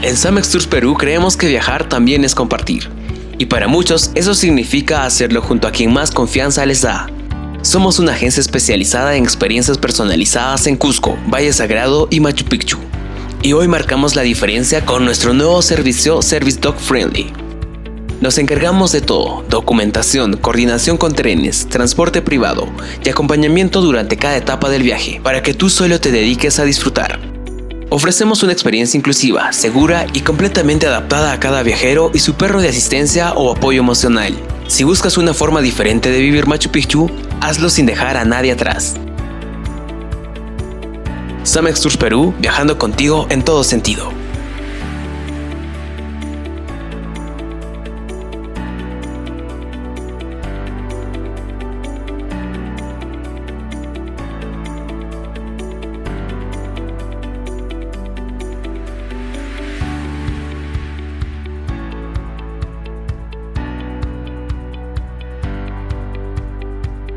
En Samex Tours Perú creemos que viajar también es compartir. Y para muchos eso significa hacerlo junto a quien más confianza les da. Somos una agencia especializada en experiencias personalizadas en Cusco, Valle Sagrado y Machu Picchu. Y hoy marcamos la diferencia con nuestro nuevo servicio Service Dog Friendly. Nos encargamos de todo: documentación, coordinación con trenes, transporte privado y acompañamiento durante cada etapa del viaje, para que tú solo te dediques a disfrutar. Ofrecemos una experiencia inclusiva, segura y completamente adaptada a cada viajero y su perro de asistencia o apoyo emocional. Si buscas una forma diferente de vivir Machu Picchu, hazlo sin dejar a nadie atrás. Samex Tours Perú, viajando contigo en todo sentido.